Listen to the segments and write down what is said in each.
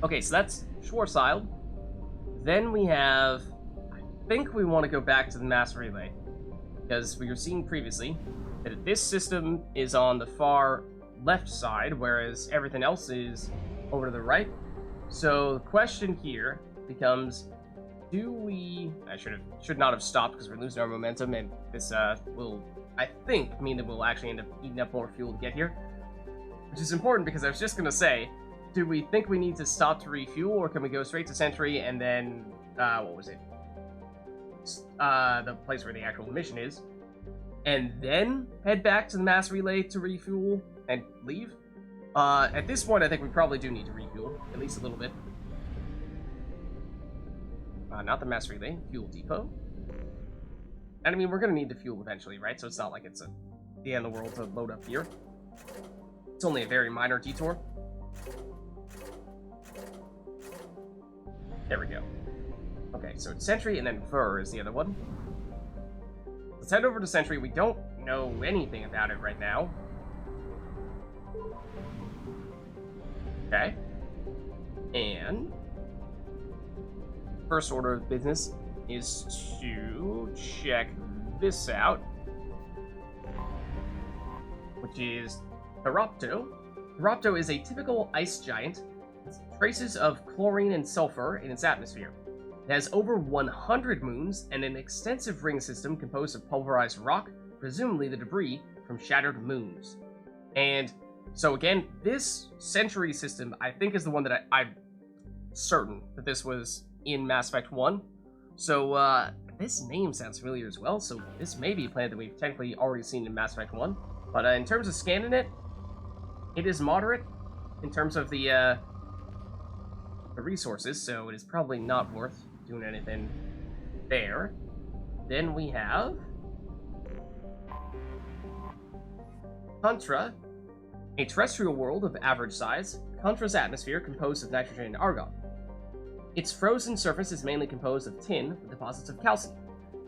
Okay, so that's Schwarzschild. Then we have... I think we want to go back to the mass relay. Because we were seeing previously that this system is on the far left side, whereas everything else is over to the right. So the question here becomes, do we... I should not have stopped because we're losing our momentum, and this will, I think, mean that we'll actually end up eating up more fuel to get here. Which is important because I was just going to say, do we think we need to stop to refuel, or can we go straight to Sentry and then, what was it? The place where the actual mission is, and then head back to the mass relay to refuel and leave? At this point, I think we probably do need to refuel, at least a little bit. Not the mass relay, fuel depot. And I mean, we're gonna need the fuel eventually, right? So it's not like it's the end of the world to load up here. It's only a very minor detour. There we go. Okay, so it's Sentry and then Ver is the other one. Let's head over to Sentry. We don't know anything about it right now. Okay. And first order of business is to check this out, which is Tharopto. Tharopto is a typical ice giant with traces of chlorine and sulfur in its atmosphere. It has over 100 moons and an extensive ring system composed of pulverized rock, presumably the debris from shattered moons. And so again, this Sentry system, I think, is the one that I'm certain that this was in Mass Effect 1. So this name sounds familiar as well, so this may be a planet that we've technically already seen in Mass Effect 1. But in terms of scanning it, it is moderate in terms of the resources, so it is probably not worth doing anything there. Then we have Pantra, a terrestrial world of average size. Pantra's atmosphere composed of nitrogen and argon. Its frozen surface is mainly composed of tin with deposits of calcium.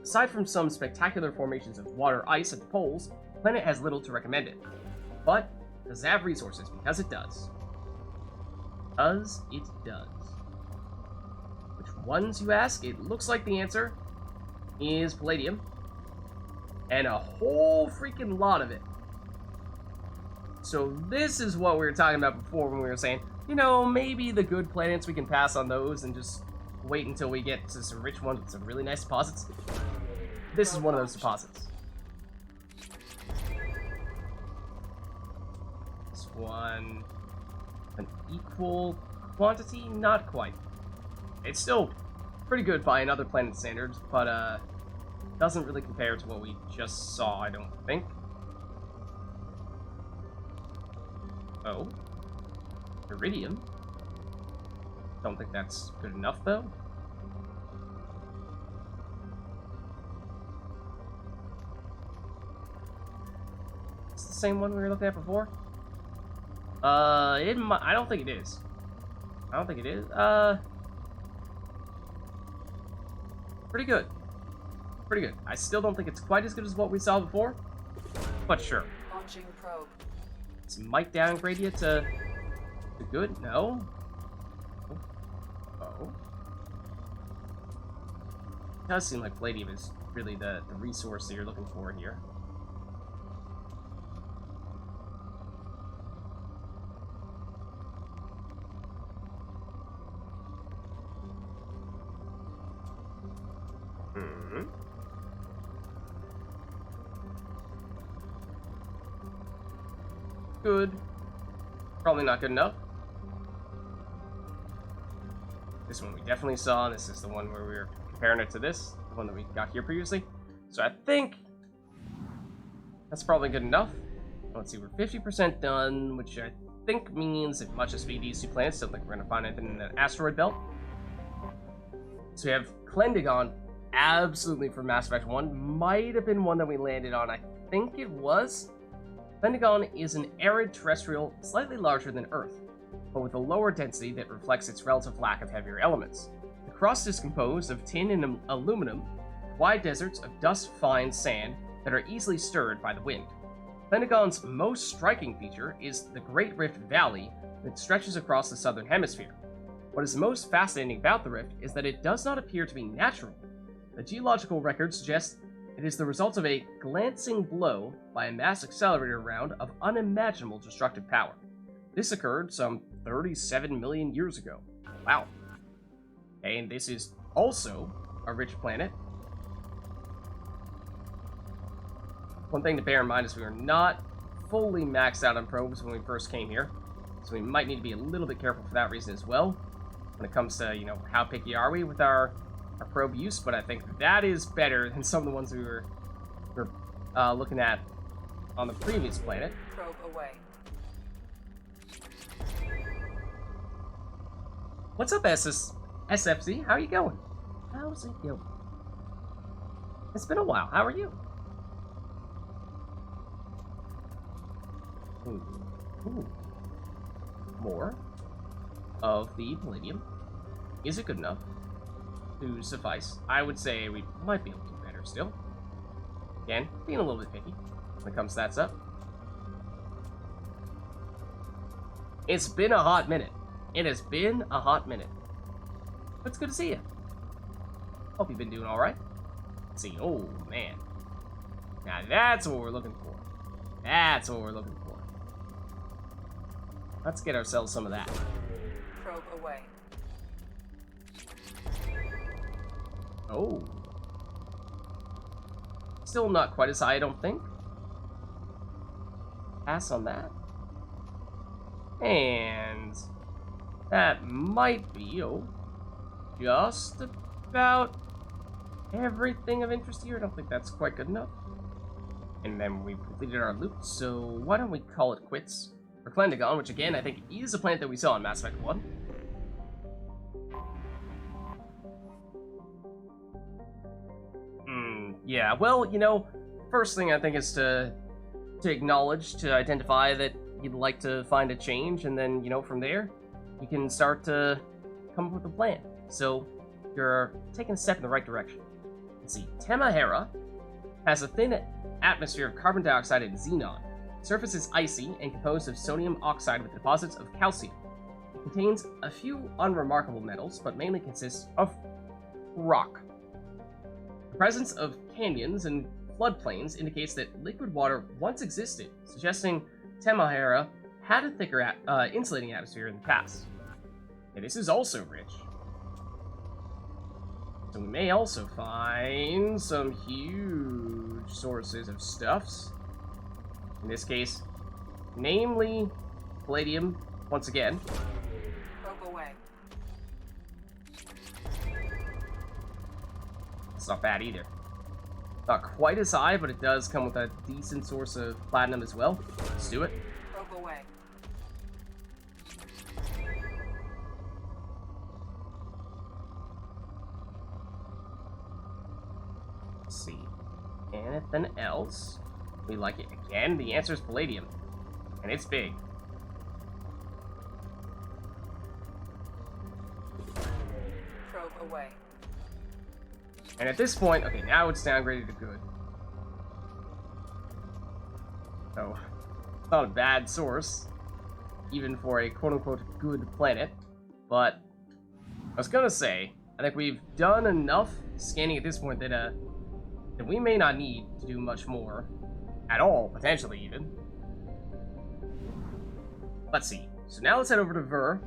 Aside from some spectacular formations of water ice at the poles, the planet has little to recommend it. But does it have resources? Because it does. Because it does. Which ones, you ask? It looks like the answer is Palladium. And a whole freaking lot of it. So this is what we were talking about before when we were saying, you know, maybe the good planets, we can pass on those and just wait until we get to some rich ones with some really nice deposits. This is one of those deposits. This one, an equal quantity? Not quite. It's still pretty good by another planet standards, but doesn't really compare to what we just saw, I don't think. Oh. Iridium. Don't think that's good enough, though. It's the same one we were looking at before? I don't think it is. I don't think it is. Pretty good. Pretty good. I still don't think it's quite as good as what we saw before, but sure. Launching probe. This might downgrade you to good? No? Oh. It does seem like Palladium is really the resource that you're looking for here. Good. Probably not good enough. This one we definitely saw, and this is the one where we were comparing it to this, the one that we got here previously. So I think that's probably good enough. Let's see, we're 50% done, which I think means if much as speed these two planets, don't think we're going to find anything in the asteroid belt. So we have Klendagon, absolutely from Mass Effect 1. Might have been one that we landed on, I think it was. Klendagon is an arid terrestrial slightly larger than Earth, but with a lower density that reflects its relative lack of heavier elements. The crust is composed of tin and aluminum, wide deserts of dust-fine sand that are easily stirred by the wind. Klendagon's most striking feature is the Great Rift Valley that stretches across the southern hemisphere. What is most fascinating about the rift is that it does not appear to be natural. The geological record suggests it is the result of a glancing blow by a mass accelerator round of unimaginable destructive power. This occurred some 37 million years ago. Wow. And this is also a rich planet. One thing to bear in mind is we are not fully maxed out on probes when we first came here, so we might need to be a little bit careful for that reason as well when it comes to, how picky are we with our probe use, but I think that is better than some of the ones we were looking at on the previous planet. Probe away. What's up, SFC? How are you going? How's it going? It's been a while. How are you? Ooh. More of the Palladium. Is it good enough to suffice? I would say we might be able to do better still. Again, being a little bit picky when it comes to that stuff. It's been a hot minute. It has been a hot minute. It's good to see you. Hope you've been doing alright. Let's see. Oh, man. Now that's what we're looking for. That's what we're looking for. Let's get ourselves some of that. Probe away. Oh. Still not quite as high, I don't think. Pass on that. And that might be, just about everything of interest here. I don't think that's quite good enough. And then we've completed our loop, so why don't we call it quits? For Clendagon, which again, I think is a planet that we saw in Mass Effect 1. Yeah, well, first thing I think is to acknowledge, to identify that you'd like to find a change, and then, from there, you can start to come up with a plan. So, you're taking a step in the right direction. Let's see, Temahera has a thin atmosphere of carbon dioxide and xenon. The surface is icy and composed of sodium oxide with deposits of calcium. It contains a few unremarkable metals, but mainly consists of rock. The presence of canyons and floodplains indicates that liquid water once existed, suggesting Temahera had a thicker insulating atmosphere in the past. And this is also rich. So we may also find some huge sources of stuffs. In this case, namely Palladium, once again. Probe away. It's not bad either. Not quite as high, but it does come with a decent source of platinum as well. Let's do it. Probe away. Let's see. Anything else? We like it again. The answer is Palladium, and it's big. Probe away. And at this point, okay, now it's downgraded to good. So, it's not a bad source, even for a quote-unquote good planet. But I was gonna say, I think we've done enough scanning at this point that we may not need to do much more. At all, potentially even. Let's see. So now let's head over to Ver.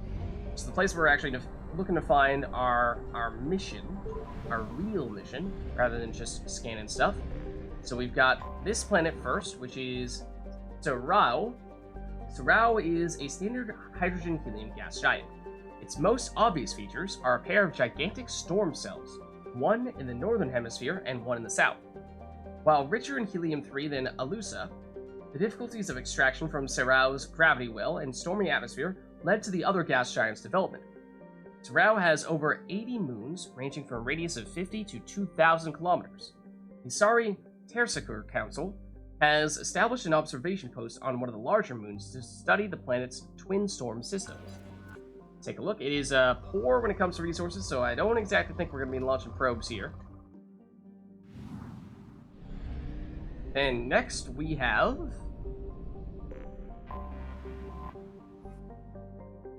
It's the place where we're actually looking to find our mission, our real mission, rather than just scanning stuff. So we've got this planet first, which is Sarau. Sarau is a standard hydrogen-helium gas giant. Its most obvious features are a pair of gigantic storm cells, one in the northern hemisphere and one in the south. While richer in helium-3 than Elusa, the difficulties of extraction from Sarau's gravity well and stormy atmosphere led to the other gas giant's development. Sarau has over 80 moons, ranging from a radius of 50 to 2,000 kilometers. The Sari Tersakur Council has established an observation post on one of the larger moons to study the planet's twin storm systems. Take a look. It is poor when it comes to resources, so I don't exactly think we're going to be launching probes here. And next we have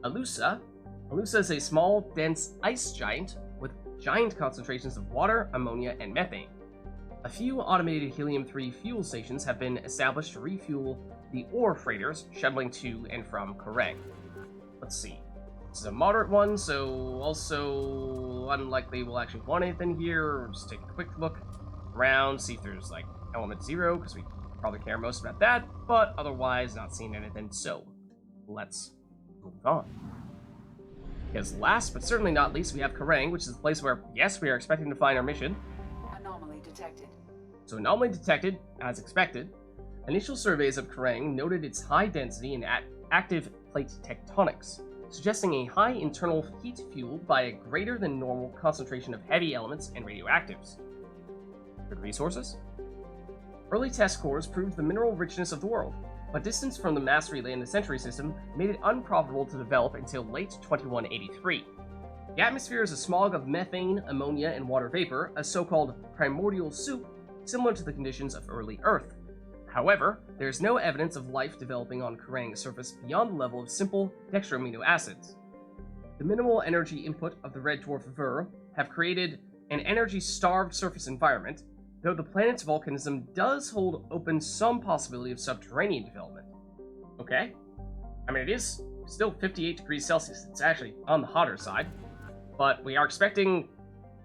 Elusa, Elusa is a small, dense ice giant with giant concentrations of water, ammonia, and methane. A few automated helium-3 fuel stations have been established to refuel the ore freighters shuttling to and from Kerrang. Let's see. This is a moderate one, so also unlikely we'll actually want anything here. Just take a quick look around, see if there's like element 0, because we probably care most about that, but otherwise not seeing anything, so let's move on. Because last but certainly not least, we have Kerrang, which is the place where, yes, we are expecting to find our mission. Anomaly detected. So anomaly detected, as expected. Initial surveys of Kerrang noted its high density and active plate tectonics, suggesting a high internal heat fueled by a greater than normal concentration of heavy elements and radioactives. Good resources? Early test cores proved the mineral richness of the world, but distance from the mass relay in the Century system made it unprofitable to develop until late 2183. The atmosphere is a smog of methane, ammonia, and water vapor, a so-called primordial soup similar to the conditions of early Earth. However, there is no evidence of life developing on Kerrang's surface beyond the level of simple dextroamino acids. The minimal energy input of the red dwarf Ver have created an energy-starved surface environment, though the planet's volcanism does hold open some possibility of subterranean development. Okay. I mean, it is still 58 degrees Celsius. It's actually on the hotter side. But we are expecting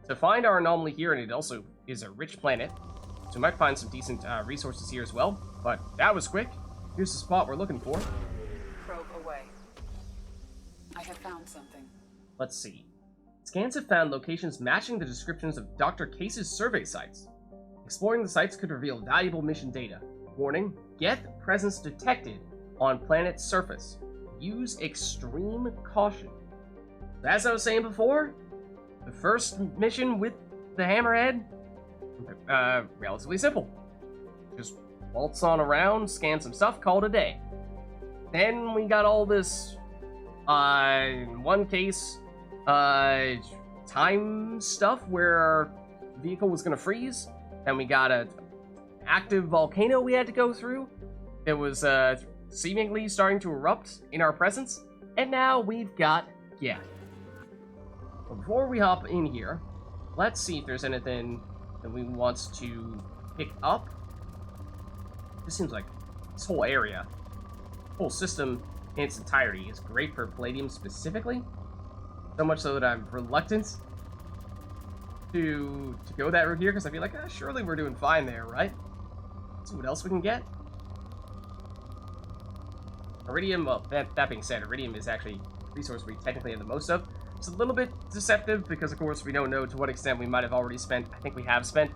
to find our anomaly here, and it also is a rich planet. So we might find some decent resources here as well. But that was quick. Here's the spot we're looking for. Probe away. I have found something. Let's see. Scans have found locations matching the descriptions of Dr. Case's survey sites. Exploring the sites could reveal valuable mission data. Warning, Geth presence detected on planet's surface. Use extreme caution. As I was saying before, the first mission with the Hammerhead, relatively simple. Just waltz on around, scan some stuff, call it a day. Then we got all this, in one case, time stuff where our vehicle was gonna freeze. Then we got an active volcano we had to go through. It was seemingly starting to erupt in our presence. And now we've got Geth. But before we hop in here, let's see if there's anything that we want to pick up. This seems like this whole area, whole system in its entirety is great for Palladium specifically. So much so that I'm reluctant to go that route here, because I feel like, surely we're doing fine there, right? Let's see what else we can get. Iridium, well, that being said, Iridium is actually a resource we technically have the most of. It's a little bit deceptive, because of course we don't know to what extent we might have already spent. I think we have spent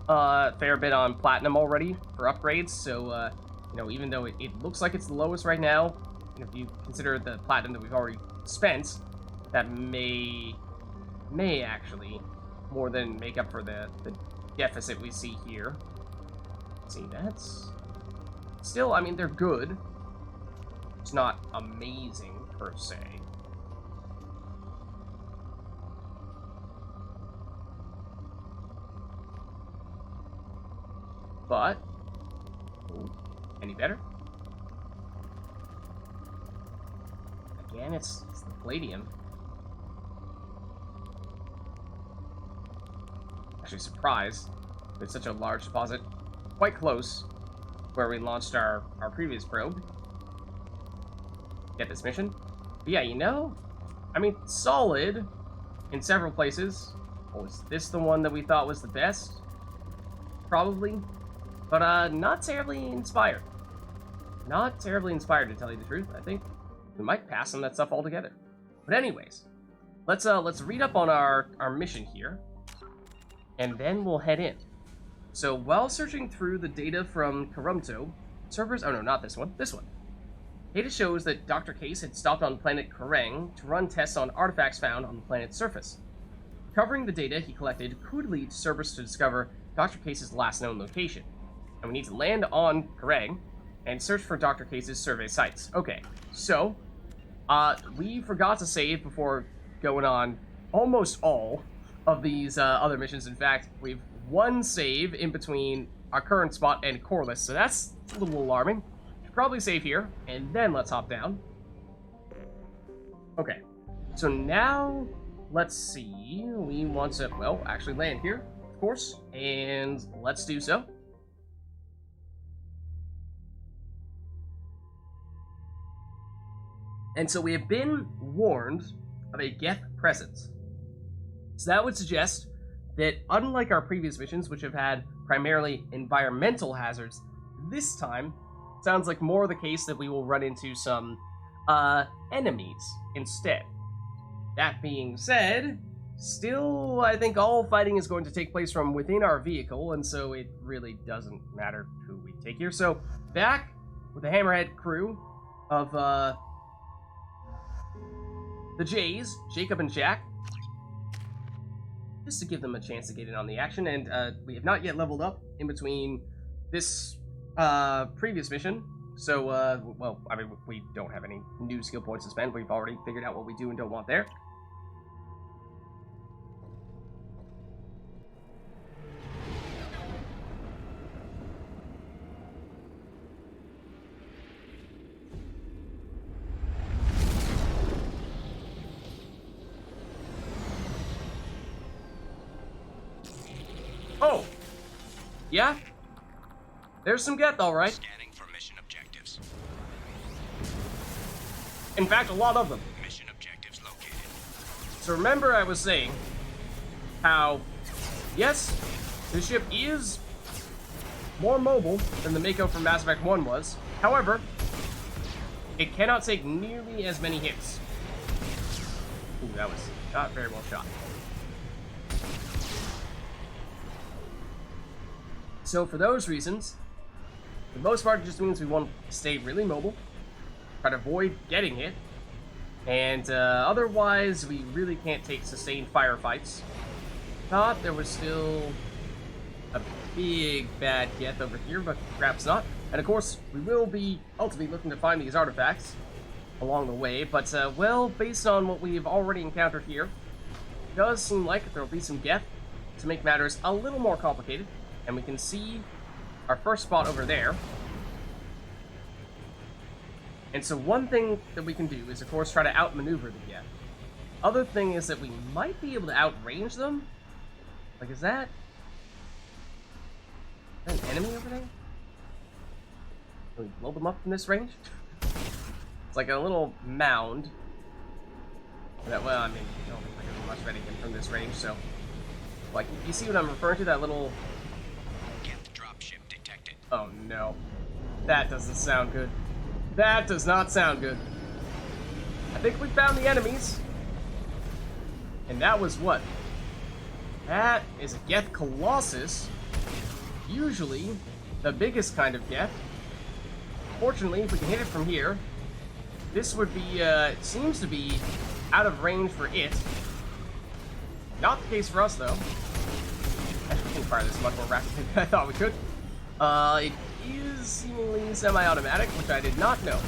a fair bit on platinum already for upgrades, so, you know, even though it looks like it's the lowest right now, if you consider the platinum that we've already spent, that may actually more than make up for the deficit we see here. Let's see, that's still, I mean, they're good. It's not amazing per se. But any better? Again, it's the Palladium. Actually surprised with such a large deposit, quite close where we launched our previous probe. Get this mission. But yeah, you know, I mean, solid in several places. Was this the one that we thought was the best? Probably. But not terribly inspired. Not terribly inspired, to tell you the truth. I think we might pass on that stuff altogether. But anyways, let's read up on our mission here, and then we'll head in. So while searching through the data from Karumto, servers, oh no, not this one, this one. Data shows that Dr. Case had stopped on planet Kerrang to run tests on artifacts found on the planet's surface. Covering the data he collected could lead servers to discover Dr. Case's last known location. And we need to land on Kerrang and search for Dr. Case's survey sites. Okay, so, we forgot to save before going on almost all of these other missions. In fact, we've one save in between our current spot and Corliss, so that's a little alarming. Should probably save here, and then let's hop down. Okay, So now, let's see. We want to, well, actually land here, of course, and let's do so. And so we have been warned of a Geth presence. So that would suggest that unlike our previous missions, which have had primarily environmental hazards, this time sounds like more the case that we will run into some enemies instead. That being said, still, I think all fighting is going to take place from within our vehicle, and so it really doesn't matter who we take here. So, back with the Hammerhead crew of the Jays, Jacob and Jack, just to give them a chance to get in on the action, and we have not yet leveled up in between this previous mission. So, well, I mean, we don't have any new skill points to spend. We've already figured out what we do and don't want there. Oh! Yeah? There's some Geth, all right. Scanning for mission objectives. In fact, a lot of them. Mission objectives located. So remember I was saying how, yes, this ship is more mobile than the Mako from Mass Effect 1 was. However, it cannot take nearly as many hits. Ooh, that was not very well shot. So for those reasons, for the most part, it just means we want to stay really mobile, try to avoid getting hit, and otherwise we really can't take sustained firefights. Thought there was still a big bad Geth over here, but perhaps not. And of course, we will be ultimately looking to find these artifacts along the way, but well, based on what we've already encountered here, it does seem like there will be some Geth to make matters a little more complicated. And we can see our first spot over there. And so one thing that we can do is, of course, try to outmaneuver the Geth. Other thing is that we might be able to outrange them. Like, is that an enemy over there? Can we blow them up from this range? It's like a little mound. That, well, I mean, I don't think I can do much of anything from this range, so... Like, you see what I'm referring to? That little... Oh no. That doesn't sound good. That does not sound good. I think we found the enemies. And that was what? That is a Geth Colossus. Usually the biggest kind of Geth. Fortunately, if we can hit it from here, this would be, it seems to be out of range for it. Not the case for us, though. We can fire this much more rapidly than I thought we could. It is seemingly semi-automatic, which I did not know.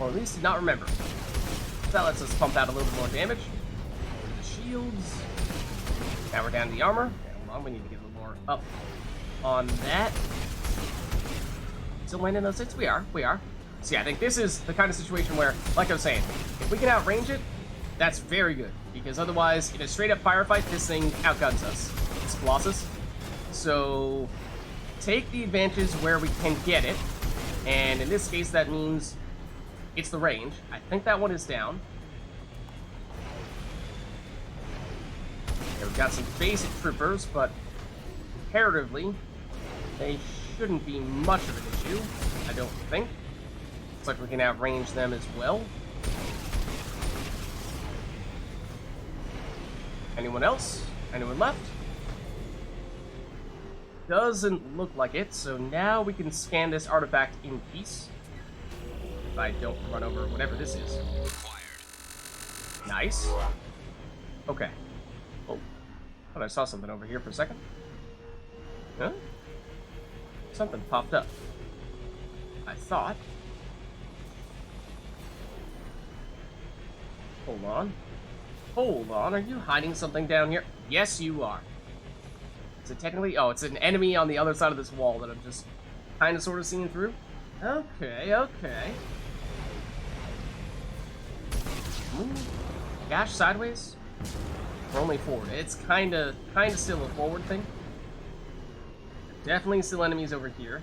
Or at least did not remember. That lets us pump out a little bit more damage. The shields. Now we're down to the armor. Okay, hold on, we need to get a little more up on that. Still landing those hits? We are. So yeah, I think this is the kind of situation where, like I was saying, if we can outrange it, that's very good. Because otherwise, in a straight-up firefight, this thing outguns us. It's Colossus. So... take the advantage where we can get it, and in this case that means it's the range. I think that one is down. Okay, we've got some basic troopers, but comparatively, they shouldn't be much of an issue, I don't think. Looks like we can outrange them as well. Anyone else? Anyone left? Doesn't look like it, so now we can scan this artifact in peace. If I don't run over whatever this is. Nice. Okay. Oh. Thought I saw something over here for a second. Huh? Something popped up. I thought. Hold on. Hold on, are you hiding something down here? Yes, you are. Is it technically? Oh, it's an enemy on the other side of this wall that I'm just kind of sort of seeing through. Okay, okay. we dash sideways? Or only forward? It's kinda still a forward thing. Definitely still enemies over here.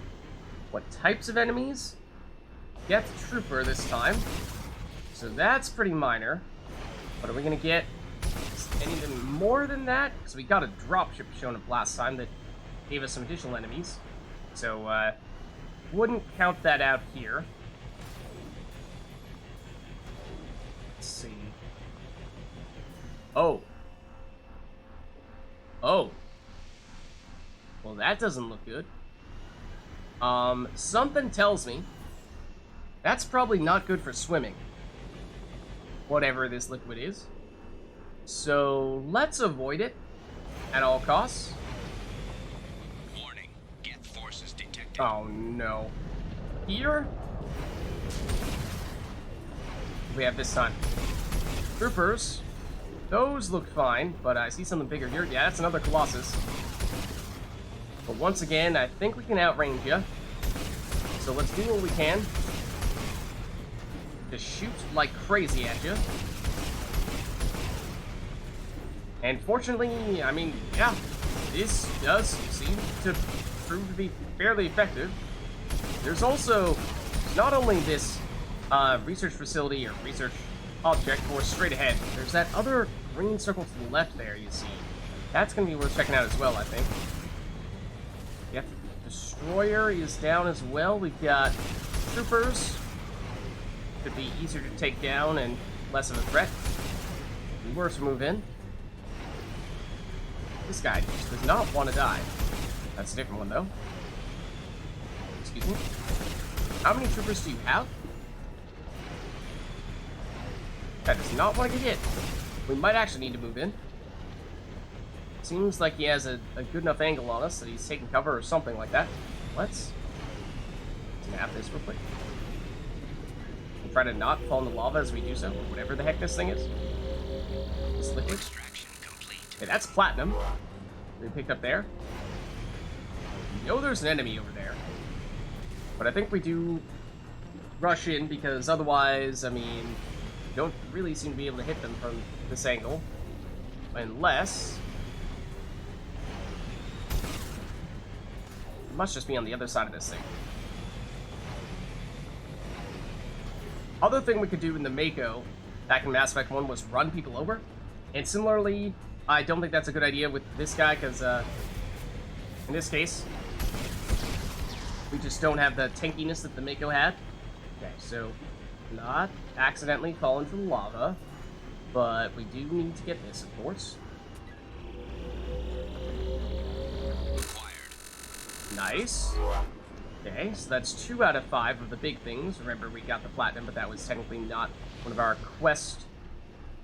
What types of enemies? Geth Trooper this time. So that's pretty minor. But are we gonna get anything more than that? Because we got a dropship shown up last time that gave us some additional enemies. So, wouldn't count that out here. Let's see. Oh. Oh. Well, that doesn't look good. Something tells me that's probably not good for swimming. Whatever this liquid is. So, let's avoid it at all costs. Warning. Geth forces detected. Oh, no. Here? We have this time. Troopers. Those look fine, but I see something bigger here. Yeah, that's another Colossus. But once again, I think we can outrange you. So let's do what we can. Just shoot like crazy at you. And fortunately, I mean, yeah, this does seem to prove to be fairly effective. There's also not only this research facility or research object for straight ahead. There's that other green circle to the left there, you see. That's going to be worth checking out as well, I think. Yep, Destroyer is down as well. We've got troopers. Could be easier to take down and less of a threat. We were to move in. This guy just does not want to die. That's a different one, though. Excuse me. How many troopers do you have? That does not want to get hit. We might actually need to move in. Seems like he has a good enough angle on us that he's taking cover or something like that. Let's snap this real quick. We'll try to not fall in the lava as we do so, whatever the heck this thing is. This liquid. Extraction complete. Okay, that's platinum. We picked up there. We know there's an enemy over there. But I think we do rush in because otherwise, I mean, we don't really seem to be able to hit them from this angle. Unless it must just be on the other side of this thing. Other thing we could do in the Mako back in Mass Effect 1 was run people over. And similarly, I don't think that's a good idea with this guy because, in this case, we just don't have the tankiness that the Mako had. Okay, so not accidentally fall into lava, but we do need to get this, of course. Nice. Okay, so that's 2 out of 5 of the big things. Remember, we got the platinum, but that was technically not one of our quest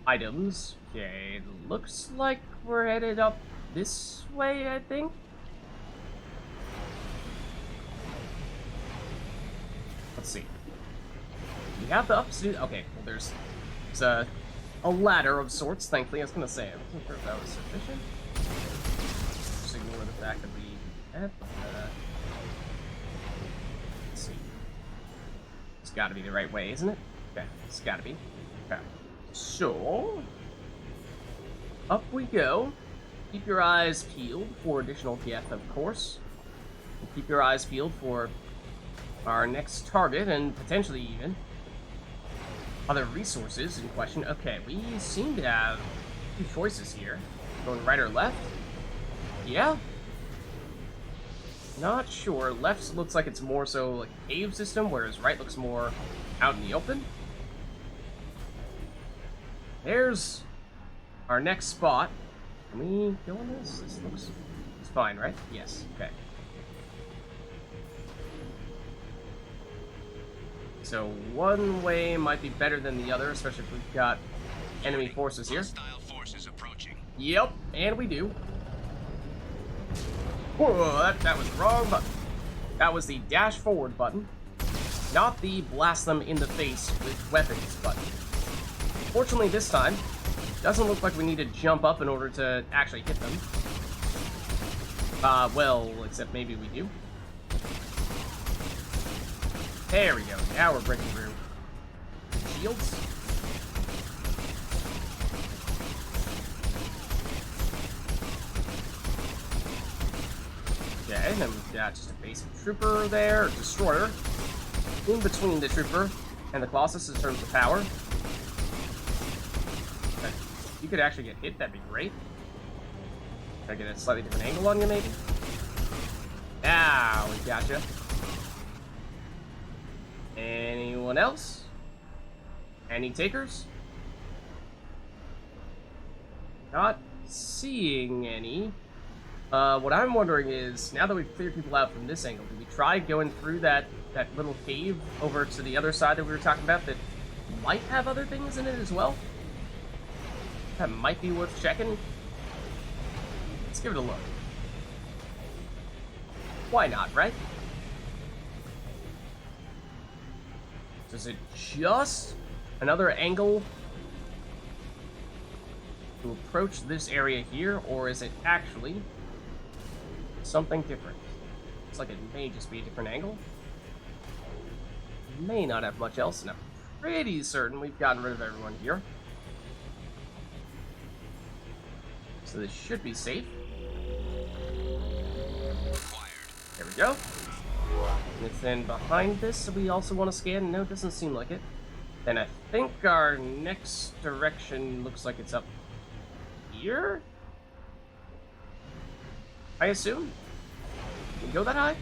items. Okay, it looks like we're headed up this way, I think. Let's see. We have the upsuit. Okay, well, there's a ladder of sorts, thankfully. I was going to say, I wasn't sure if that was sufficient. Just ignore the fact that we have let's see. It's got to be the right way, isn't it? Okay, it's got to be. Okay. So, up we go. Keep your eyes peeled for additional Geth, of course. And keep your eyes peeled for our next target, and potentially even other resources in question. Okay, we seem to have 2 choices here. Going right or left? Yeah? Not sure. Left looks like it's more so like a cave system, whereas right looks more out in the open. There's our next spot. Can we go on this? This looks it's fine, right? Yes. Okay. So one way might be better than the other, especially if we've got enemy forces here. Hostile forces approaching. Yep, and we do. Whoa, that was the wrong button. That was the dash forward button, not the blast them in the face with weapons button. Fortunately, this time, doesn't look like we need to jump up in order to actually hit them. Well, except maybe we do. There we go. Now we're breaking through. Shields. and then we've got just a basic trooper there, or destroyer, in between the trooper and the Colossus in terms of power. Okay. If you could actually get hit, that'd be great. Can I get a slightly different angle on you, maybe? Now we gotcha. Anyone else? Any takers? Not seeing any. What I'm wondering is, now that we've cleared people out from this angle, do we try going through that little cave over to the other side that we were talking about that might have other things in it as well? That might be worth checking. Let's give it a look. Why not, right? So is it just another angle to approach this area here, or is it actually something different? Looks like it may just be a different angle. May not have much else, and I'm pretty certain we've gotten rid of everyone here. So this should be safe. There we go. And then behind this, we also want to scan. No, it doesn't seem like it. Then I think our next direction looks like it's up here? I assume? Can we go that high?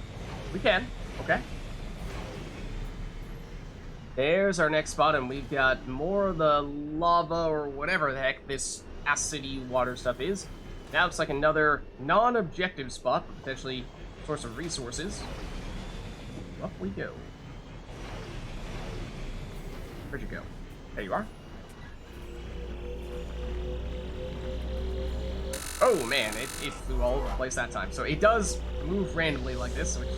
We can. Okay. There's our next spot, and we've got more of the lava or whatever the heck this acidy water stuff is. Now looks like another non-objective spot, but potentially source of resources. Up we go. Where'd you go? There you are. Oh man, it flew all over the place that time. So it does move randomly like this, which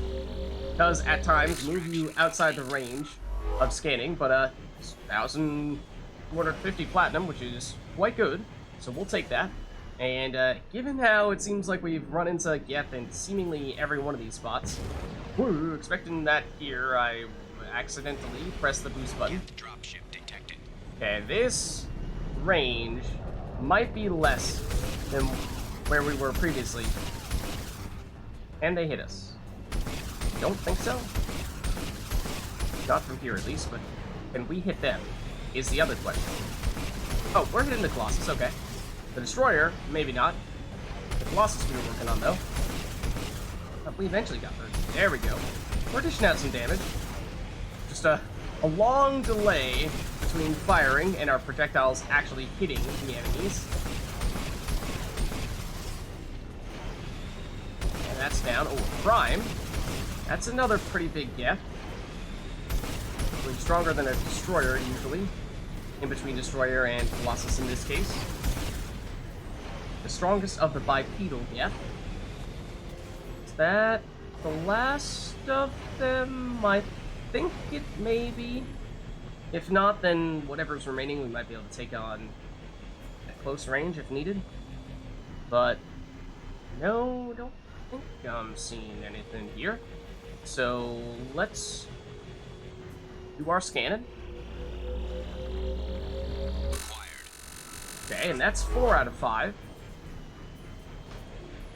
does at times move you outside the range of scanning, but 1,250 platinum, which is quite good, so we'll take that. And given how it seems like we've run into Geth in seemingly every one of these spots, woo, expecting that here, I accidentally pressed the boost button. Dropship detected. Okay, this range might be less than where we were previously. And they hit us. Don't think so. Not from here, at least, but can we hit them? Is the other question. Oh, we're hitting the Colossus, okay. The Destroyer, maybe not. The Colossus we were working on, though. But we eventually got there. There we go. We're dishing out some damage. Just a long delay between firing and our projectiles actually hitting the enemies. And that's down. Oh, Prime. That's another pretty big Geth. Stronger than a Destroyer, usually. In between Destroyer and Colossus in this case. The strongest of the bipedal Geth. Is that the last of them? I think it may be. If not, then whatever's remaining we might be able to take on at close range if needed. But no, don't think I'm seeing anything here. So let's do our scanning. Okay, and that's 4 out of 5.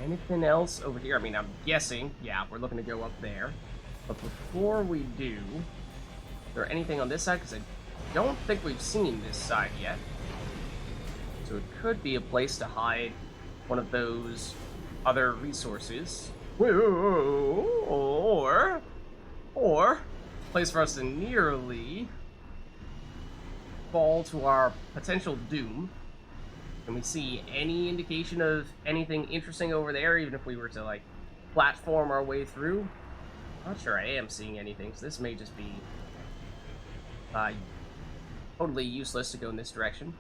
Anything else over here? I mean, I'm guessing, yeah, we're looking to go up there. But before we do, is there anything on this side? Because I don't think we've seen this side yet. So it could be a place to hide one of those other resources. Or place for us to nearly fall to our potential doom. Can we see any indication of anything interesting over there, even if we were to, like, platform our way through? Not sure I am seeing anything, so this may just be totally useless to go in this direction.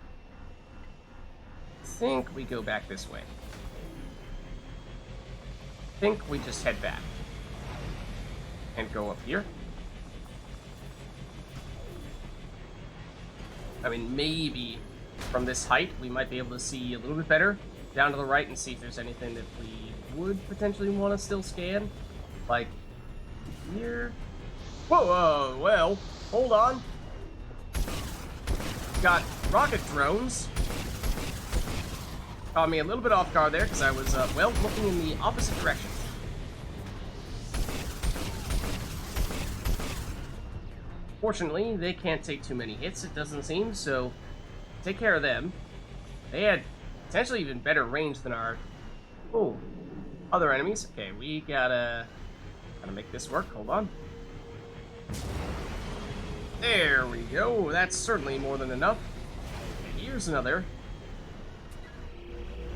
I think we go back this way. I think we just head back. And go up here. I mean, maybe from this height we might be able to see a little bit better down to the right and see if there's anything that we would potentially want to still scan. Like here. Whoa, well, hold on. Got rocket drones. Caught me a little bit off guard there because I was, well, looking in the opposite direction. Fortunately, they can't take too many hits, it doesn't seem, so take care of them. They had potentially even better range than our other enemies. Okay, we gotta make this work. Hold on. There we go. That's certainly more than enough. And here's another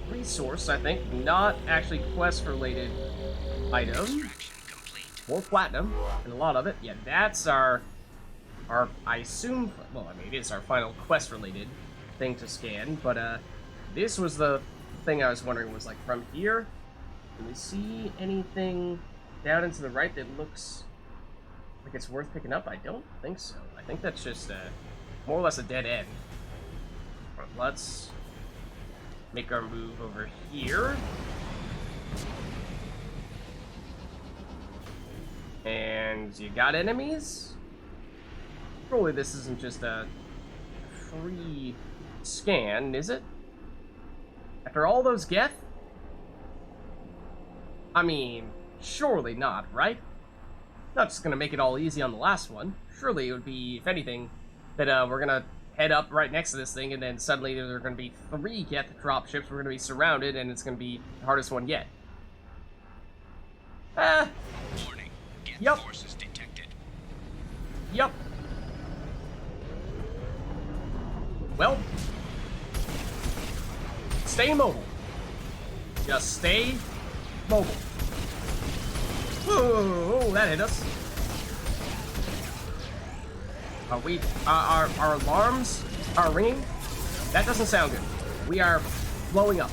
resource, I think, not actually quest-related item. Extraction complete. More platinum, and a lot of it. Yeah, that's our, I assume, well, I mean, it is our final quest-related thing to scan, but, this was the thing I was wondering, was, like, from here, can we see anything down into the right that looks like it's worth picking up? I don't think so. I think that's just, more or less a dead end. But let's make our move over here. And you got enemies? Surely this isn't just a free scan, is it? After all those Geth? I mean, surely not, right? Not just gonna make it all easy on the last one. Surely it would be, if anything, that we're gonna head up right next to this thing, and then suddenly there are gonna be 3 Geth dropships, we're gonna be surrounded, and it's gonna be the hardest one yet. Warning. Geth Yup. forces detected. Yup. Well, stay mobile. Just stay mobile. Whoa, that hit us. Are we, our alarms are ringing? That doesn't sound good. We are blowing up.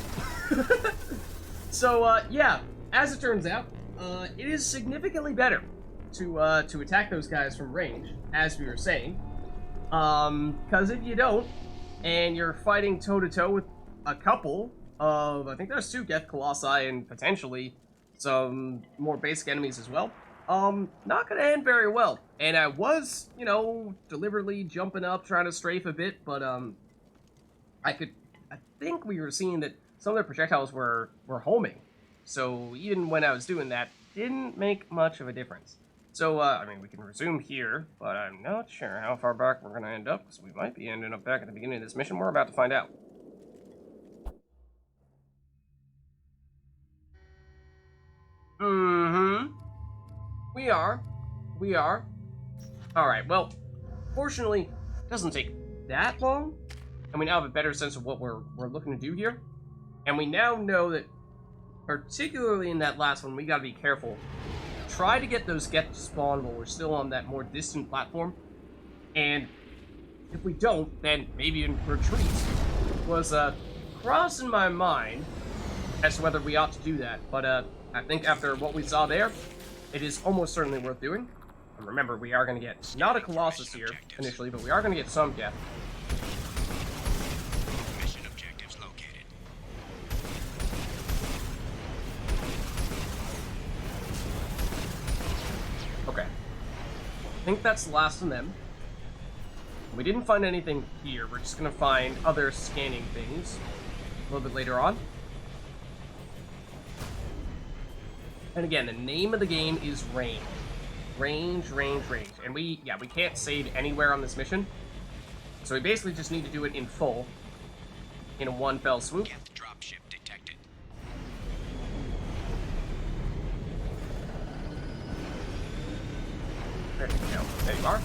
So, yeah, as it turns out, it is significantly better to attack those guys from range, as we were saying. Because if you don't, and you're fighting toe-to-toe with a couple of, I think there's 2 Geth Colossi and potentially some more basic enemies as well, not gonna end very well. And I was, you know, deliberately jumping up, trying to strafe a bit, but, I think we were seeing that some of their projectiles were homing. So even when I was doing that, didn't make much of a difference. So, I mean, we can resume here, but I'm not sure how far back we're gonna end up, because we might be ending up back at the beginning of this mission. We're about to find out. We are. Alright, well, fortunately, it doesn't take that long, and we now have a better sense of what we're looking to do here. And we now know that, particularly in that last one, we gotta be careful. Try to get those Geth to spawn while we're still on that more distant platform, and if we don't, then maybe in retreat. Was crossing my mind as to whether we ought to do that, but I think after what we saw there, it is almost certainly worth doing. And remember, we are going to get not a Colossus here initially, but we are going to get some Geth. Mission objectives located. Okay. I think that's the last of them. We didn't find anything here. We're just going to find other scanning things a little bit later on. And again, the name of the game is Range. Range. And we can't save anywhere on this mission. So we basically just need to do it in full. In a one fell swoop. Geth dropship detected. There we go. There you are.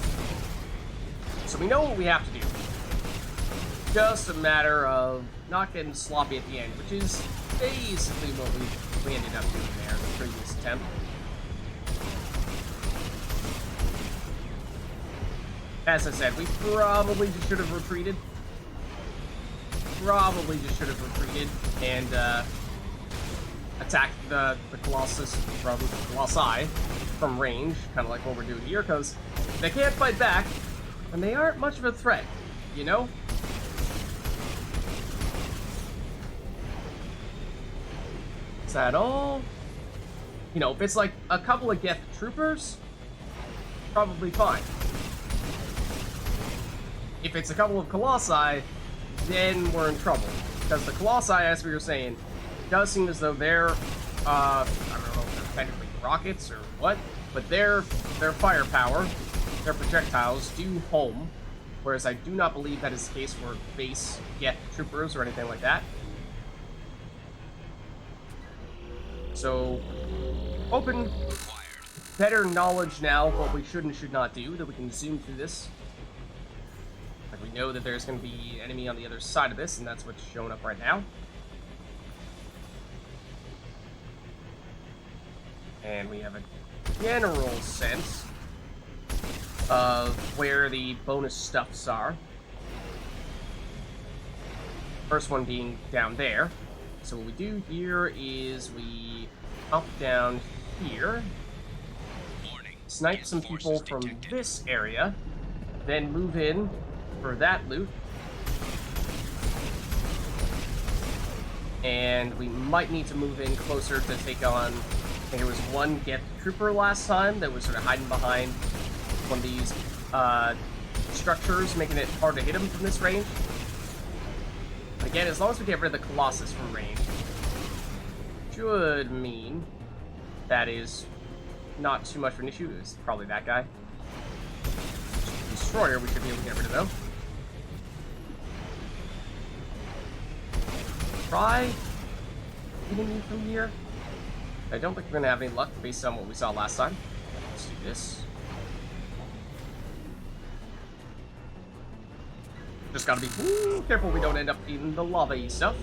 So we know what we have to do. Just a matter of not getting sloppy at the end, which is basically what we ended up doing there in the previous attempt. As I said, we probably just should have retreated. And attacked the Colossus, probably the Colossi, from range, kind of like what we're doing here, because they can't fight back, and they aren't much of a threat, you know? Is that all? You know, if it's like a couple of Geth troopers, probably fine. If it's a couple of Colossi, then we're in trouble. Because the Colossi, as we were saying, does seem as though they're, I don't know if they're technically rockets or what, but their firepower their projectiles do home, whereas I do not believe that is the case for base Geth troopers or anything like that. So, open better knowledge now of what we should and should not do, that we can zoom through this. Like, we know that there's going to be enemy on the other side of this, and that's what's showing up right now. And we have a general sense of where the bonus stuffs are. First one being down there. So what we do here is we up down here, snipe some people from this area, then move in for that loot. And we might need to move in closer to take on, I think it was one Geth trooper last time that was sort of hiding behind one of these structures, making it hard to hit him from this range. But again, as long as we get rid of the Colossus from range, should mean that is not too much of an issue. It's probably that guy. Destroyer we should be able to get rid of, though. Try hitting me from here. I don't think we're going to have any luck based on what we saw last time. Let's do this. Just gotta be careful we don't end up in the lava-y stuff.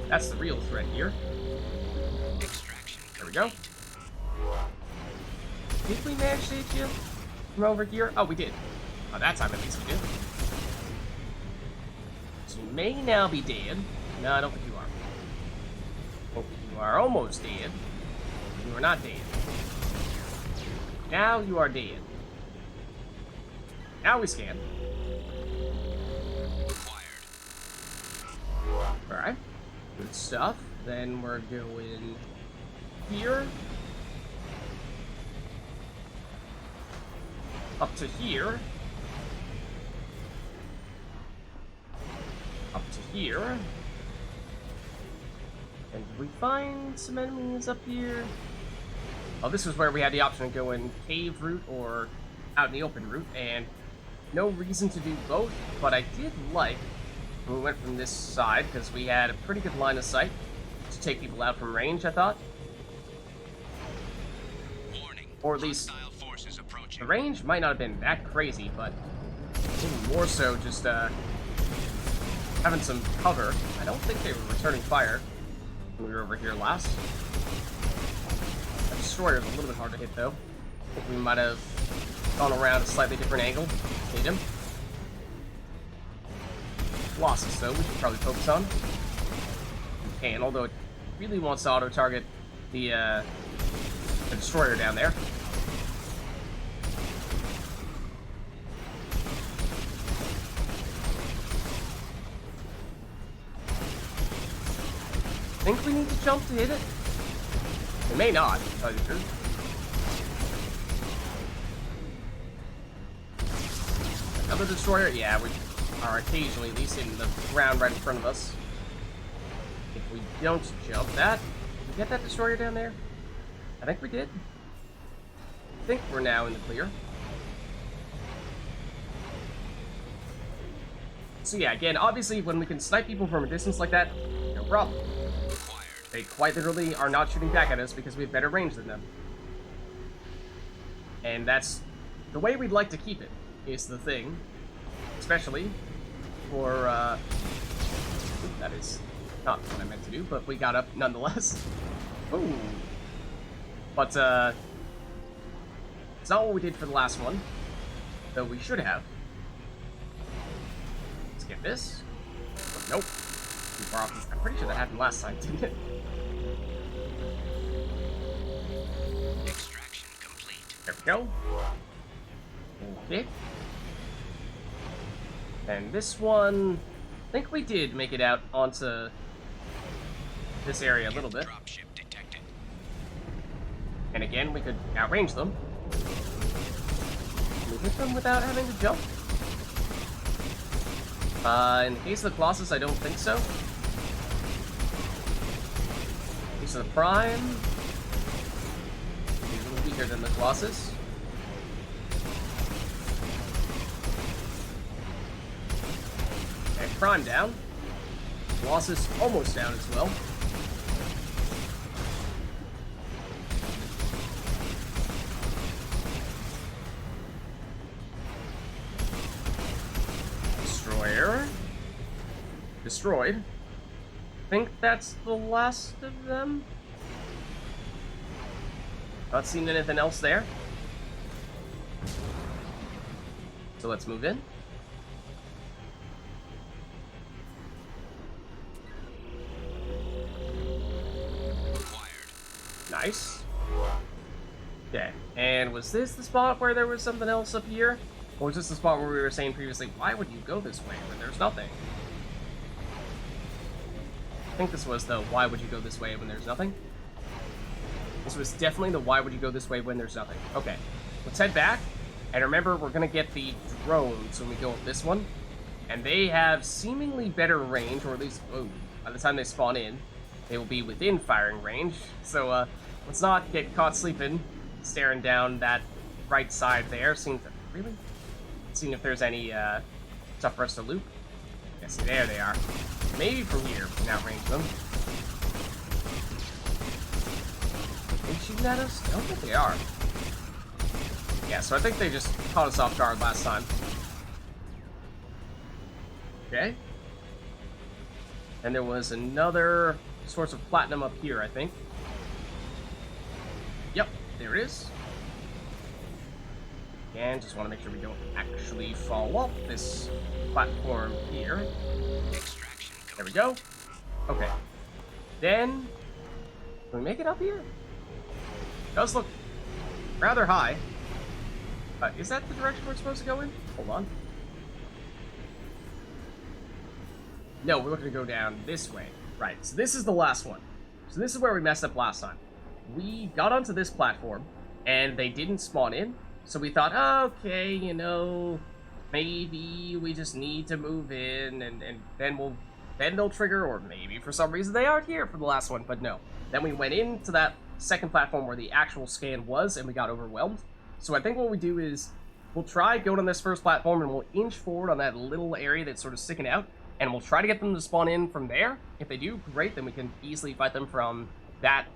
That's the real threat here. There we go. Did we manage to hit you from over here? Oh, we did. Oh, that time at least we did. So you may now be dead. No, I don't think you are. Oh, you are almost dead. You are not dead. Now you are dead. Now we scan. Alright. Good stuff. Then we're going here. Up to here. Up to here. And did we find some enemies up here? Oh, this was where we had the option to go in cave route or out in the open route, and no reason to do both, but I did like when we went from this side, because we had a pretty good line of sight to take people out from range, I thought. Warning. Or at least Hostile forces approaching. the range might not have been that crazy, but maybe more so just having some cover. I don't think they were returning fire when we were over here last. That destroyer's a little bit hard to hit, though. I think we might have gone around a slightly different angle. Hit him. Colossus, though, we should probably focus on. We can, although it really wants to auto-target the destroyer down there. Think we need to jump to hit it? We may not, to tell you the truth. Another destroyer? Yeah, we are occasionally at least hitting the ground right in front of us. If we don't jump that, did we get that destroyer down there? I think we did. I think we're now in the clear. So yeah, again, obviously when we can snipe people from a distance like that, no problem. They quite literally are not shooting back at us because we have better range than them. And that's the way we'd like to keep it, is the thing. Especially for, that is not what I meant to do, but we got up nonetheless. Ooh. But, it's not what we did for the last one, though we should have. Let's get this. Nope. Too far off. I'm pretty sure that happened last time, didn't it? Extraction complete. There we go. Okay. And this one, I think we did make it out onto this area a little bit. Dropship detected. And again, we could outrange them. Can we hit them without having to jump? In the case of the Colossus, I don't think so. In the case of the Prime, he's a little weaker than the Colossus. Prime down. Colossus almost down as well. Destroyer. Destroyed. I think that's the last of them. Not seen anything else there. So let's move in. Nice. Okay, and was this the spot where there was something else up here? Or was this the spot where we were saying previously, why would you go this way when there's nothing? I think this was the why would you go this way when there's nothing? This was definitely the why would you go this way when there's nothing. Okay, let's head back. And remember, we're going to get the drones when we go with this one. And they have seemingly better range, or at least, oh, by the time they spawn in, they will be within firing range. So, let's not get caught sleeping, staring down that right side there. Seeing if there's any stuff for us to loot. Yeah, see, there they are. Maybe from here we can outrange them. Are they shooting at us? I don't think they are. Yeah, so I think they just caught us off guard last time. Okay. And there was another source of platinum up here, I think. Yep, there it is. And just want to make sure we don't actually fall off this platform here. There we go. Okay. Then, can we make it up here? It does look rather high. Is that the direction we're supposed to go in? Hold on. No, we're looking to go down this way. Right, so this is the last one. So this is where we messed up last time. We got onto this platform, and they didn't spawn in. So we thought, okay, you know, maybe we just need to move in, and then they'll trigger, or maybe for some reason they aren't here for the last one, but no. Then we went into that second platform where the actual scan was, and we got overwhelmed. So I think what we do is, we'll try going on this first platform, and we'll inch forward on that little area that's sort of sticking out, and we'll try to get them to spawn in from there. If they do, great, then we can easily fight them from that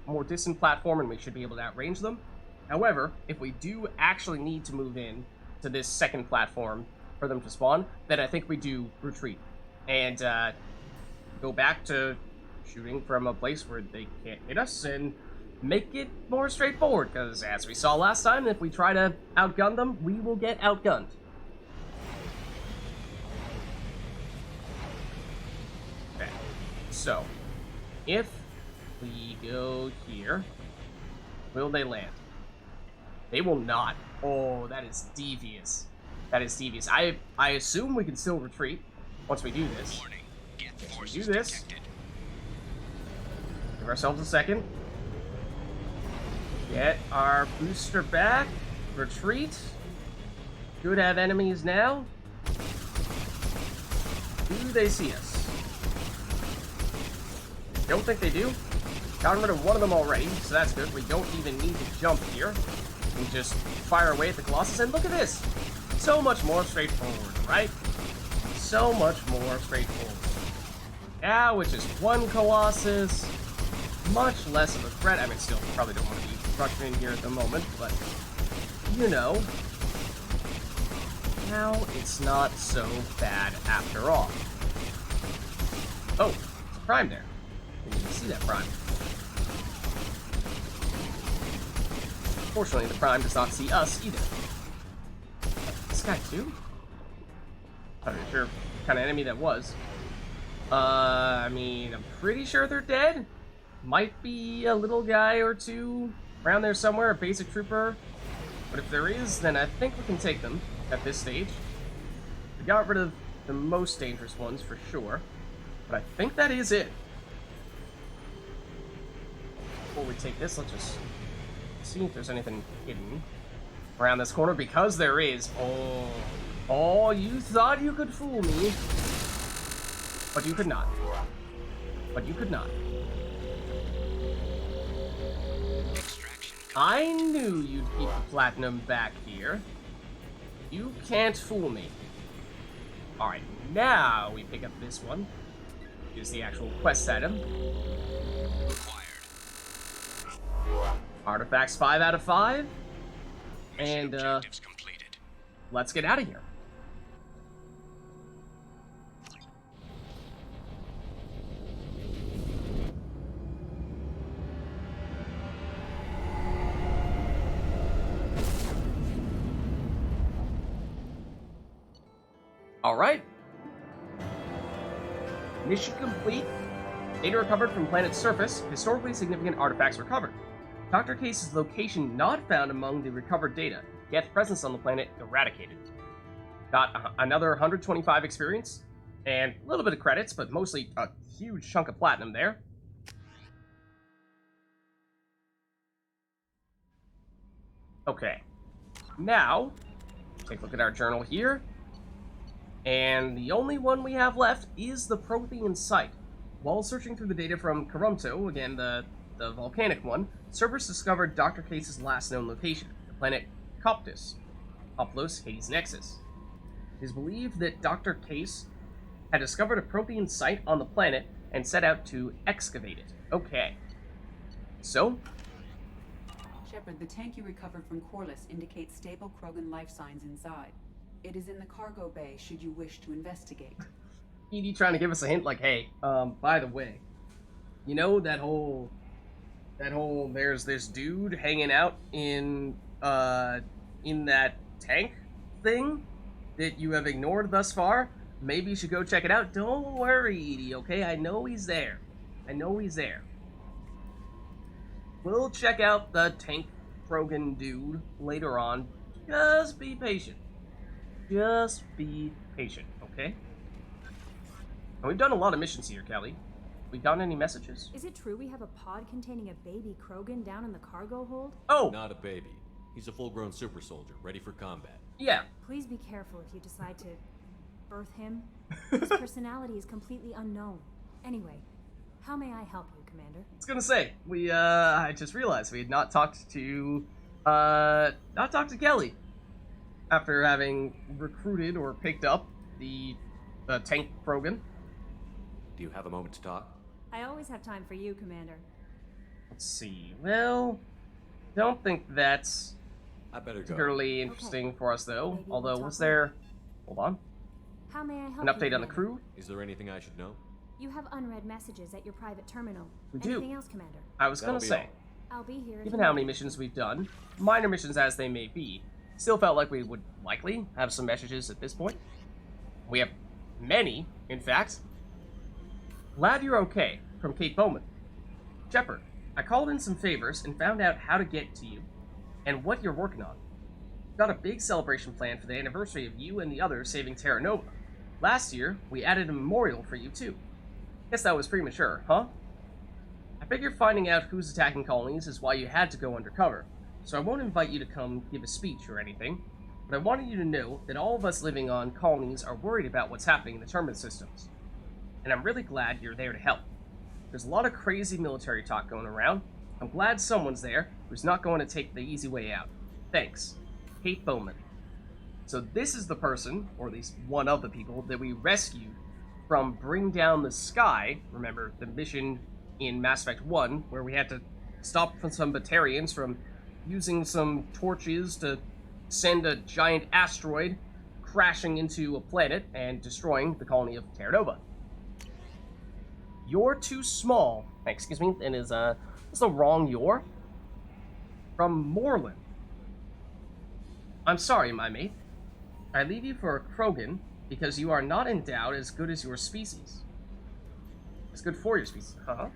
more distant platform, and we should be able to outrange them. However, if we do actually need to move in to this second platform for them to spawn, then I think we do retreat and go back to shooting from a place where they can't hit us and make it more straightforward, because as we saw last time, if we try to outgun them, we will get outgunned. Okay, so if we go here, will they land? They will not. Oh, that is devious. That is devious. I assume we can still retreat once we do this. Yes, we do this. Give ourselves a second. Get our booster back. Retreat. Should have enemies now. Do they see us? Don't think they do. Got rid of one of them already, so that's good. We don't even need to jump here. We can just fire away at the Colossus, and look at this! So much more straightforward, right? So much more straightforward. Now, it's just one Colossus. Much less of a threat. I mean, still, probably don't want to be rushing in here at the moment, but, you know. Now, it's not so bad after all. Oh, it's a Prime there. Didn't even see that Prime. Fortunately, the Prime does not see us either. This guy too? I'm not sure what kind of enemy that was. I mean, I'm pretty sure they're dead. Might be a little guy or two around there somewhere, a basic trooper. But if there is, then I think we can take them at this stage. We got rid of the most dangerous ones for sure. But I think that is it. Before we take this, let's just see if there's anything hidden around this corner, because there is. Oh, you thought you could fool me, but you could not. But you could not. I knew you'd keep the platinum back here. You can't fool me. Alright, Now we pick up this one. Here's the actual quest item. Acquired. Artifacts 5 out of 5. Mission And, objectives completed. let's get out of here. Alright. Mission complete. Data recovered from planet's surface. Historically significant artifacts recovered. Dr. Case's location not found among the recovered data. Geth presence on the planet eradicated. Got another 125 experience. And a little bit of credits, but mostly a huge chunk of platinum there. Okay. Now, take a look at our journal here. And the only one we have left is the Prothean site. While searching through the data from Karumto, again the volcanic one, Cerberus discovered Dr. Case's last known location, the planet Coptus, Oplos Hades Nexus. It is believed that Dr. Case had discovered a Prothean site on the planet and set out to excavate it. Okay. So, Shepard, the tank you recovered from Corliss indicates stable Krogan life signs inside. It is in the cargo bay should you wish to investigate. ED trying to give us a hint like, hey, by the way, you know that whole there's this dude hanging out in that tank thing that you have ignored thus far? Maybe you should go check it out. Don't worry, ED, okay? I know he's there. We'll check out the tank Krogan dude later on. Just be patient. Just be patient, okay? And we've done a lot of missions here, Kelly. We gotten any messages? Is it true we have a pod containing a baby Krogan down in the cargo hold? Oh! Not a baby. He's a full-grown super soldier, ready for combat. Yeah. Please be careful if you decide to birth him. His personality is completely unknown. Anyway, how may I help you, Commander? I was gonna say, I just realized we had not talked to Kelly. After having recruited or picked up the tank Krogan. Do you have a moment to talk? I always have time for you, Commander. Let's see. Well, don't think that's I better go. particularly interesting for us, though. Maybe we'll Although, talk was there... Hold on. How may I help An you, update on the Commander? crew? Is there anything I should know? You have unread messages at your private terminal. We do. Anything else, Commander? I was gonna That'll be say, I'll be here. if given you how need many me. missions we've done, minor missions as they may be, still felt like we would likely have some messages at this point. We have many, in fact. Glad you're okay, from Kate Bowman. Shepard, I called in some favors and found out how to get to you, and what you're working on. Got a big celebration planned for the anniversary of you and the others saving Terra Nova. Last year, we added a memorial for you too. Guess that was premature, huh? I figure finding out who's attacking colonies is why you had to go undercover, so I won't invite you to come give a speech or anything, but I wanted you to know that all of us living on colonies are worried about what's happening in the terminus systems. And I'm really glad you're there to help. There's a lot of crazy military talk going around. I'm glad someone's there who's not going to take the easy way out. Thanks. Kate Bowman. So this is the person, or at least one of the people, that we rescued from Bring Down the Sky. Remember the mission in Mass Effect 1, where we had to stop some Batarians from using some torches to send a giant asteroid crashing into a planet and destroying the colony of Terra Nova. You're too small. Excuse me, and that's the wrong you're. From Moreland. I'm sorry, my mate. I leave you for a Krogan because you are not endowed as good as your species. As good for your species, huh?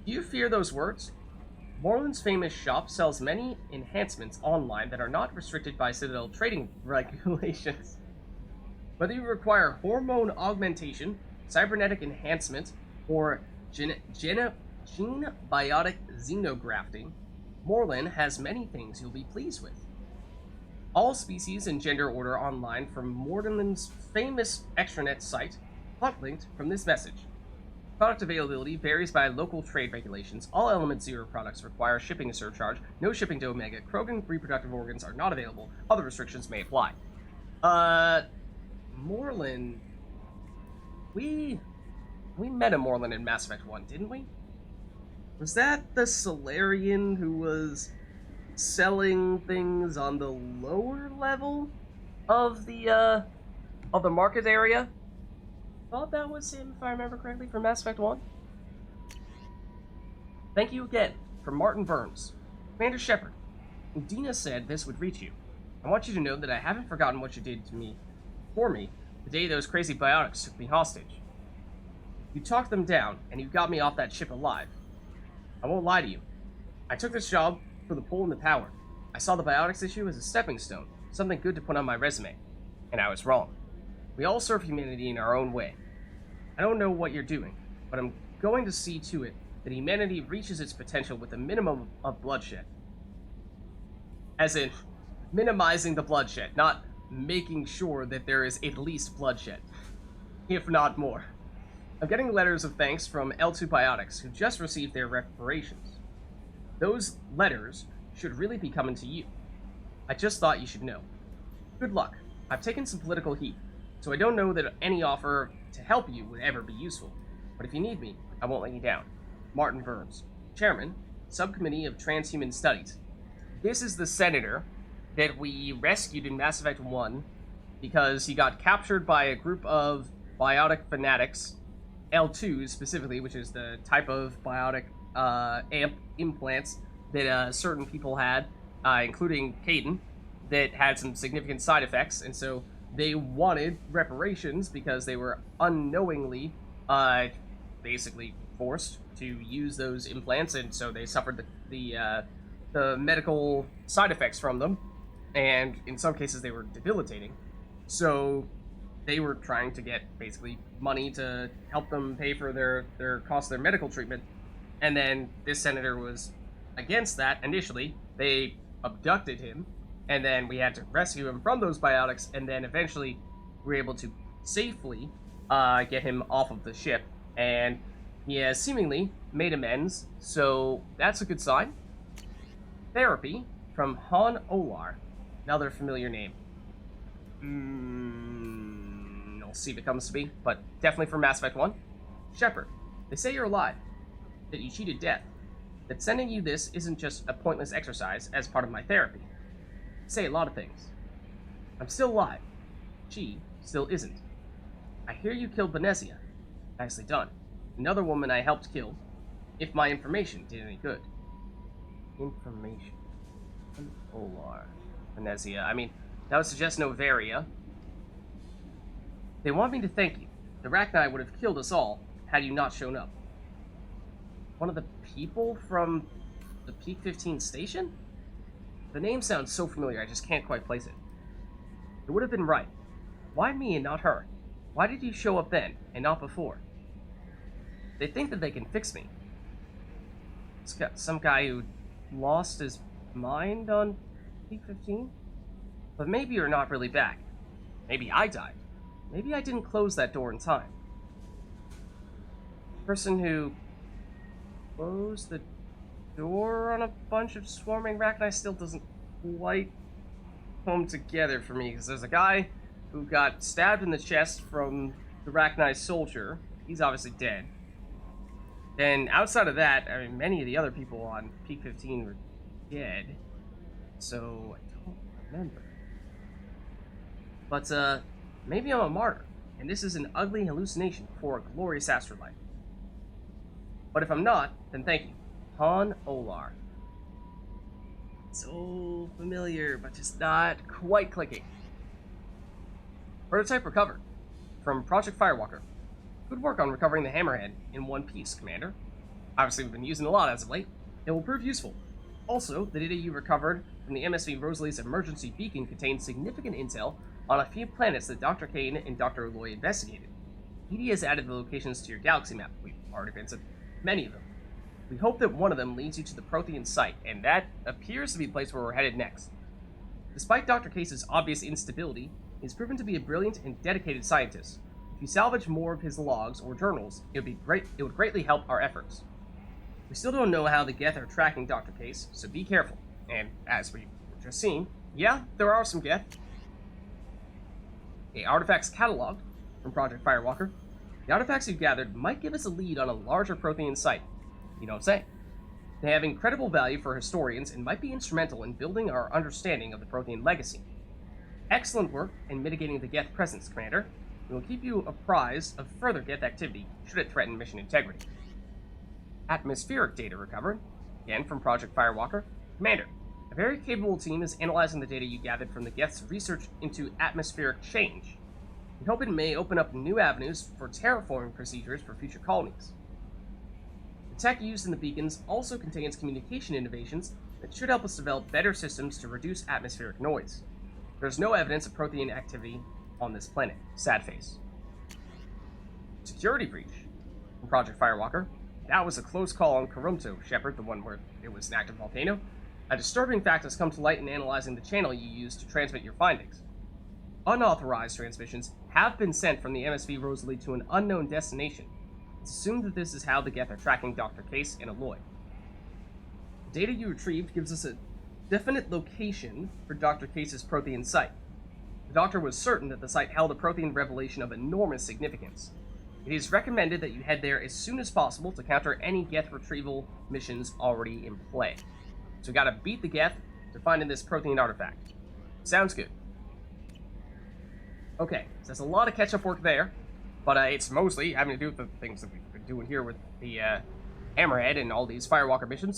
Do you fear those words? Moreland's famous shop sells many enhancements online that are not restricted by Citadel trading regulations. Whether you require hormone augmentation, cybernetic enhancement, or gene biotic xenografting, Moreland has many things you'll be pleased with. All species and gender order online from Moreland's famous extranet site, hot linked from this message. Product availability varies by local trade regulations. All Element Zero products require shipping surcharge. No shipping to Omega. Krogan reproductive organs are not available. Other restrictions may apply. Moreland we met a Moreland in Mass Effect 1, didn't we? Was that the Solarian who was selling things on the lower level of the market area? I thought that was him, if I remember correctly, from Mass Effect 1. Thank you again, from Martin Burns. Commander Shepard, Udina said this would reach you. I want you to know that I haven't forgotten what you did for me, the day those crazy biotics took me hostage. You talked them down, and you got me off that ship alive. I won't lie to you. I took this job for the pull and the power. I saw the biotics issue as a stepping stone, something good to put on my resume. And I was wrong. We all serve humanity in our own way. I don't know what you're doing, but I'm going to see to it that humanity reaches its potential with a minimum of bloodshed. As in, minimizing the bloodshed, not making sure that there is at least bloodshed, if not more. I'm getting letters of thanks from L2 Biotics, who just received their reparations. Those letters should really be coming to you. I just thought you should know. Good luck. I've taken some political heat, so I don't know that any offer to help you would ever be useful. But if you need me, I won't let you down. Martin Burns, Chairman, Subcommittee of Transhuman Studies. This is the senator that we rescued in Mass Effect 1 because he got captured by a group of biotic fanatics, L2s specifically, which is the type of biotic implants that certain people had, including Caden, that had some significant side effects, and so they wanted reparations because they were unknowingly basically forced to use those implants, and so they suffered the medical side effects from them, and in some cases they were debilitating. So they were trying to get basically money to help them pay for their cost of their medical treatment, and then this senator was against that initially. They abducted him, and then we had to rescue him from those biotics, and then eventually we were able to safely get him off of the ship, and he has seemingly made amends, so that's a good sign. Therapy from Han Olar, another familiar name. I'll see if it comes to me, but definitely from Mass Effect 1. Shepard, they say you're alive, that you cheated death, that sending you this isn't just a pointless exercise as part of my therapy. They say a lot of things. I'm still alive. She still isn't. I hear you killed Venezia. Nicely done. Another woman I helped kill, if my information did any good. Information. Olar. Venezia. I mean, that would suggest Novaria. They want me to thank you. The Rachni would have killed us all had you not shown up. One of the people from the Peak 15 station? The name sounds so familiar, I just can't quite place it. It would have been right. Why me and not her? Why did you show up then, and not before? They think that they can fix me. It's got some guy who lost his mind on Peak 15? But maybe you're not really back. Maybe I died. Maybe I didn't close that door in time. Person who closed the door on a bunch of swarming Rachni still doesn't quite come together for me, because there's a guy who got stabbed in the chest from the Rachni soldier. He's obviously dead. Then outside of that, I mean, many of the other people on Peak 15 were dead, so I don't remember. But maybe I'm a martyr, and this is an ugly hallucination for a glorious afterlife. But if I'm not, then thank you. Han Olar. So familiar, but just not quite clicking. Prototype recovered. From Project Firewalker. Good work on recovering the Hammerhead in one piece, Commander. Obviously, we've been using it a lot as of late. It will prove useful. Also, the data you recovered from the MSV Rosalie's emergency beacon contains significant intel on a few planets that Dr. Kane and Dr. Aloy investigated. ED has added the locations to your galaxy map. We've already been to many of them. We hope that one of them leads you to the Prothean site, and that appears to be the place where we're headed next. Despite Dr. Case's obvious instability, he's proven to be a brilliant and dedicated scientist. If you salvage more of his logs or journals, it would greatly help our efforts. We still don't know how the Geth are tracking Dr. Case, so be careful. And as we were just seeing, yeah, there are some Geth. Okay, artifacts cataloged from Project Firewalker. The artifacts you've gathered might give us a lead on a larger Prothean site. You don't say. They have incredible value for historians and might be instrumental in building our understanding of the Prothean legacy. Excellent work in mitigating the Geth presence, Commander. We will keep you apprised of further Geth activity should it threaten mission integrity. Atmospheric data recovered, again from Project Firewalker. Commander, a very capable team is analyzing the data you gathered from the Geth's research into atmospheric change. We hope it may open up new avenues for terraforming procedures for future colonies. The tech used in the beacons also contains communication innovations that should help us develop better systems to reduce atmospheric noise. There's no evidence of Prothean activity on this planet. Sad face. Security breach from Project Firewalker. That was a close call on Kurumto, Shepard, the one where it was an active volcano. A disturbing fact has come to light in analyzing the channel you used to transmit your findings. Unauthorized transmissions have been sent from the MSV Rosalie to an unknown destination. It's assumed that this is how the Geth are tracking Dr. Case and Aloy. The data you retrieved gives us a definite location for Dr. Case's Prothean site. The Doctor was certain that the site held a Prothean revelation of enormous significance. It is recommended that you head there as soon as possible to counter any Geth retrieval missions already in play. So we gotta beat the Geth to find this Prothean artifact. Sounds good. Okay, so there's a lot of catch-up work there, but it's mostly having to do with the things that we've been doing here with the Hammerhead and all these Firewalker missions.